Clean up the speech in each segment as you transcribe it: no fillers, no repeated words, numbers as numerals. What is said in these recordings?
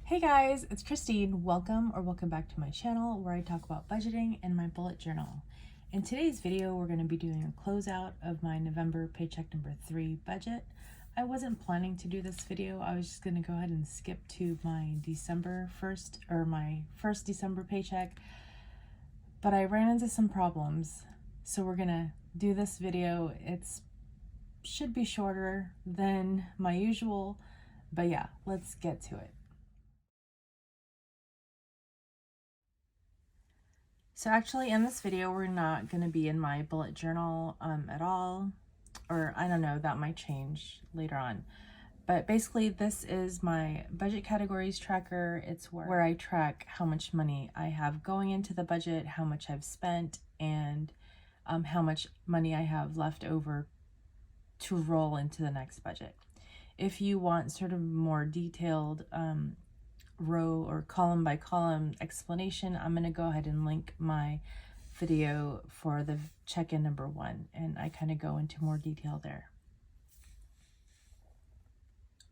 Hey guys, it's Christine. Welcome back to my channel where I talk about budgeting and my bullet journal. In today's video, we're going to be doing a closeout of my November paycheck number 3 budget. I wasn't planning to do this video. I was just going to go ahead and skip to my my first December paycheck, but I ran into some problems. So we're going to do this video. It's should be shorter than my usual, but yeah, let's get to it. So actually in this video, we're not going to be in my bullet journal at all, or I don't know, that might change later on. But basically this is my budget categories tracker. It's where I track how much money I have going into the budget, how much I've spent, and how much money I have left over to roll into the next budget. If you want sort of more detailed row or column by column explanation, I'm going to go ahead and link my video for the check-in number 1, and I kind of go into more detail there.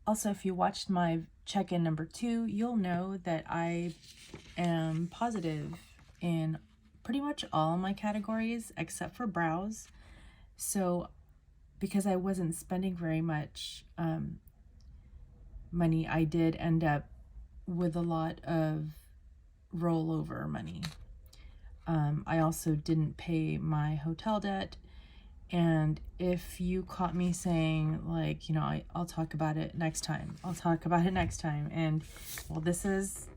Also, if you watched my check-in number 2, you'll know that I am positive in pretty much all my categories except for browse. So because I wasn't spending very much money, I did end up with a lot of rollover money. I also didn't pay my hotel debt. And if you caught me saying like, you know, I'll talk about it next time, and well, this is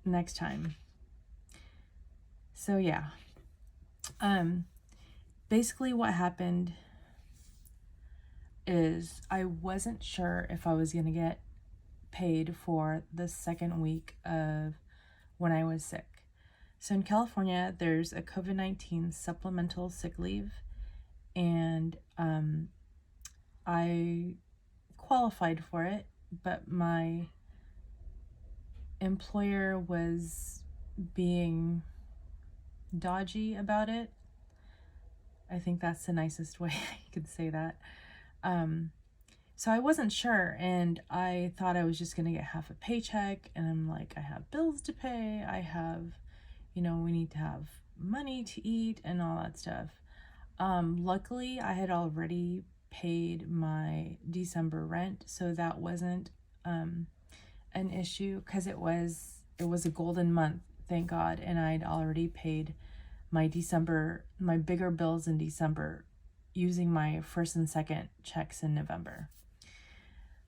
next time. So yeah, basically what happened is I wasn't sure if I was gonna get paid for the second week of when I was sick. So in California, there's a COVID-19 supplemental sick leave, and I qualified for it, but my employer was being dodgy about it. I think that's the nicest way I could say that. So I wasn't sure, and I thought I was just going to get half a paycheck, and I'm like, I have bills to pay, I have, you know, we need to have money to eat and all that stuff. Luckily, I had already paid my December rent, so that wasn't an issue, because it was a golden month, thank God, and I'd already paid my bigger bills in December using my first and second checks in November.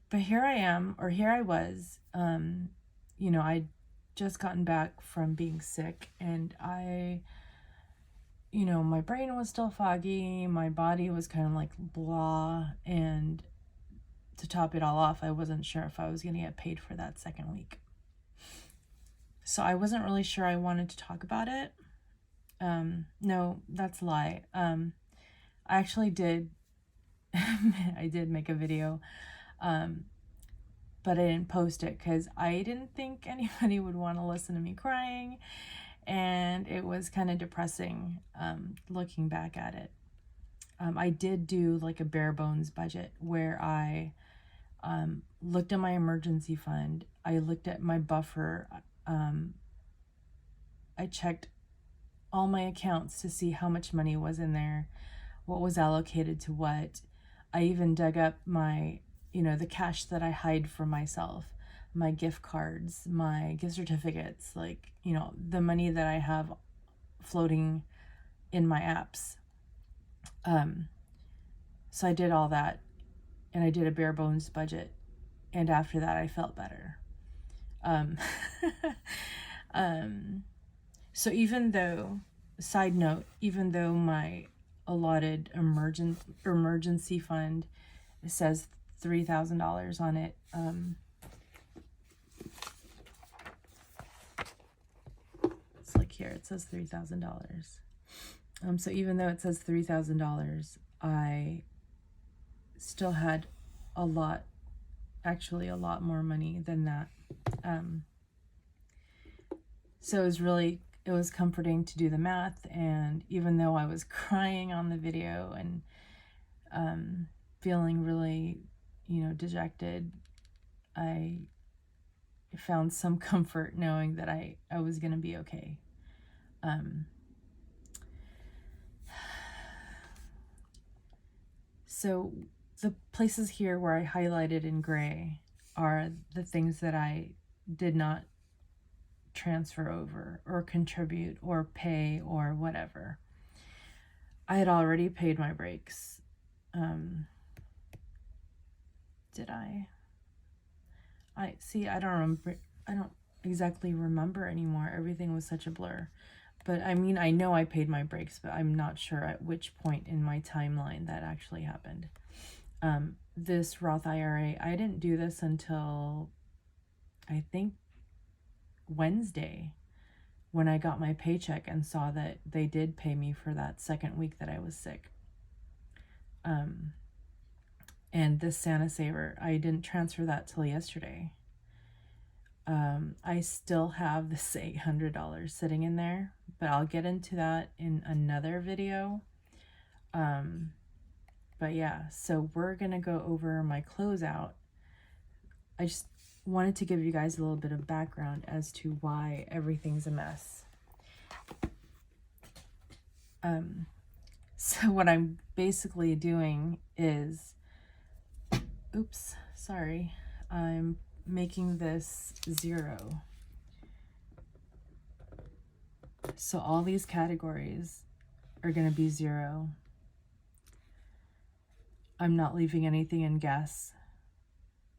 But here I was, you know, I'd just gotten back from being sick, and you know, my brain was still foggy, my body was kind of like blah, and to top it all off, I wasn't sure if I was going to get paid for that second week. So I wasn't really sure I wanted to talk about it. No, that's a lie. I actually did, I did make a video, but I didn't post it because I didn't think anybody would want to listen to me crying, and it was kind of depressing looking back at it. I did do like a bare bones budget where I looked at my emergency fund, I looked at my buffer, I checked all my accounts to see how much money was in there, what was allocated to what. I even dug up my, you know, the cash that I hide for myself, my gift cards, my gift certificates, like, you know, the money that I have floating in my apps. So I did all that, and I did a bare bones budget, and after that I felt better. So even though, side note, even though my allotted emergency fund says $3,000 on it, it's like here, it says $3,000. So even though it says $3,000, I still had actually a lot more money than that. So it was comforting to do the math, and even though I was crying on the video and feeling really, you know, dejected, I found some comfort knowing that I was going to be okay. So the places here where I highlighted in gray are the things that I did not transfer over or contribute or pay or whatever. I had already paid my breaks. Did I? I don't remember. I don't exactly remember anymore. Everything was such a blur. But I mean, I know I paid my breaks, but I'm not sure at which point in my timeline that actually happened. This Roth IRA, I didn't do this until I think Wednesday, when I got my paycheck and saw that they did pay me for that second week that I was sick. And this Santa Saver, I didn't transfer that till yesterday. I still have this $800 sitting in there, but I'll get into that in another video. But yeah, so we're gonna go over my closeout. I just wanted to give you guys a little bit of background as to why everything's a mess. So what I'm basically doing is, oops, sorry, I'm making this 0. So all these categories are going to be 0. I'm not leaving anything in gas,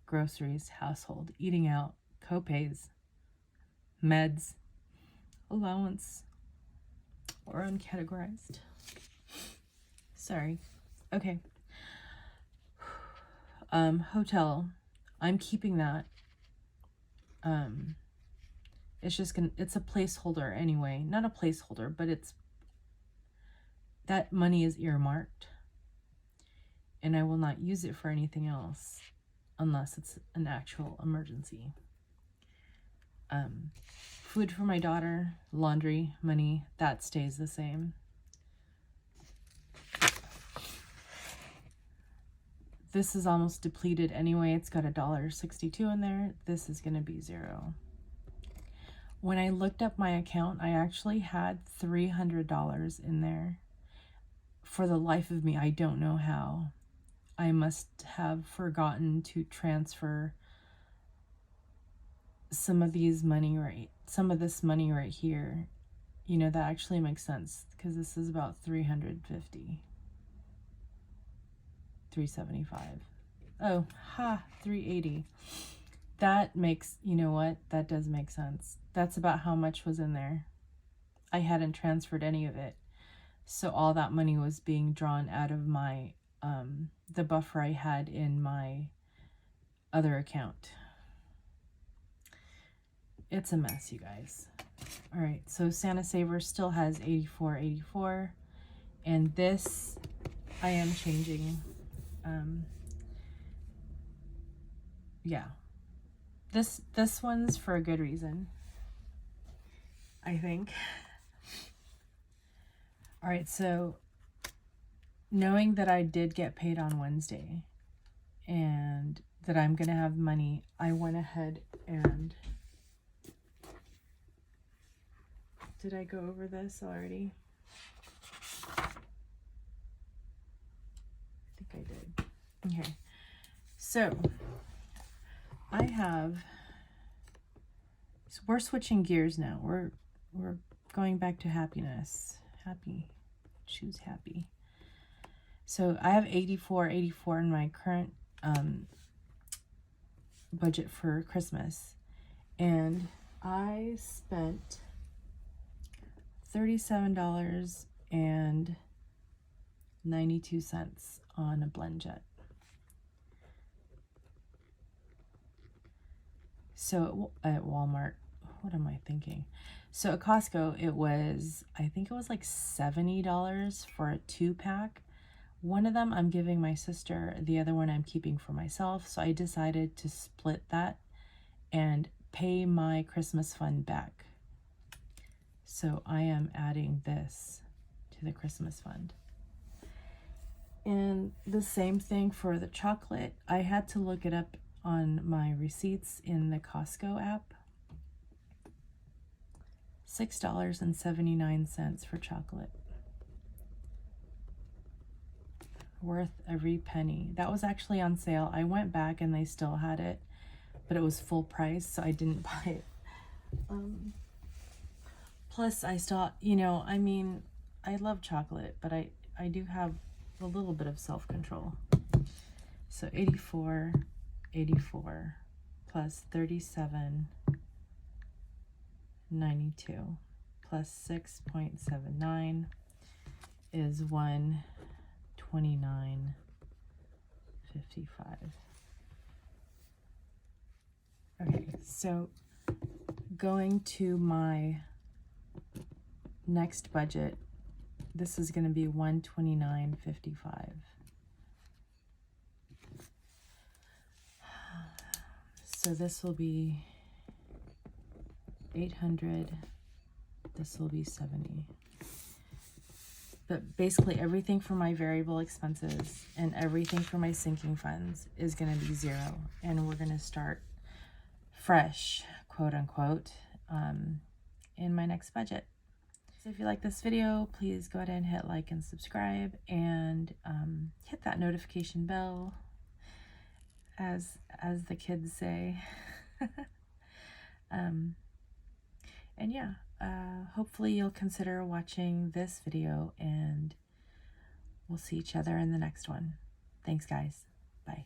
groceries, household, eating out, copays, meds, allowance, or uncategorized. Sorry. Okay. Hotel. I'm keeping that. It's just it's a placeholder anyway. Not a placeholder, but that money is earmarked. And I will not use it for anything else unless it's an actual emergency. Food for my daughter, laundry, money, that stays the same. This is almost depleted anyway. It's got $1.62 in there. This is going to be 0. When I looked up my account, I actually had $300 in there. For the life of me, I don't know how. I must have forgotten to transfer some of this money right here. You know, that actually makes sense because this is about $350. $375. Oh, $380. That makes, you know what? That does make sense. That's about how much was in there. I hadn't transferred any of it. So all that money was being drawn out of my, the buffer I had in my other account. It's a mess, you guys. All right, so Santa Saver still has $84.84. And this, I am changing. Yeah. This one's for a good reason, I think. All right, so knowing that I did get paid on Wednesday and that I'm going to have money, I went ahead and... Did I go over this already? I think I did. Okay. So we're switching gears now. We're going back to happiness. Happy. Choose happy. So I have $84.84 in my current budget for Christmas, and I spent $37.92 on a blend jet. So at Walmart, what am I thinking? So at Costco, I think it was like $70 for a 2-pack. One of them I'm giving my sister, the other one I'm keeping for myself. So I decided to split that and pay my Christmas fund back. So I am adding this to the Christmas fund. And the same thing for the chocolate. I had to look it up on my receipts in the Costco app. $6.79 for chocolate. Worth every penny. That was actually on sale. I went back and they still had it, but it was full price, so I didn't buy it. Plus, I still, you know, I mean, I love chocolate, but I do have a little bit of self-control. So 84 plus 37.92 plus 6.79 is 129.55. Okay, so going to my next budget, this is going to be 129.55. So this will be 800, this will be 70. But basically everything for my variable expenses and everything for my sinking funds is going to be zero. And we're going to start fresh, quote unquote, in my next budget. So if you like this video, please go ahead and hit like and subscribe, and hit that notification bell, as the kids say. And yeah, hopefully you'll consider watching this video, and we'll see each other in the next one. Thanks, guys. Bye.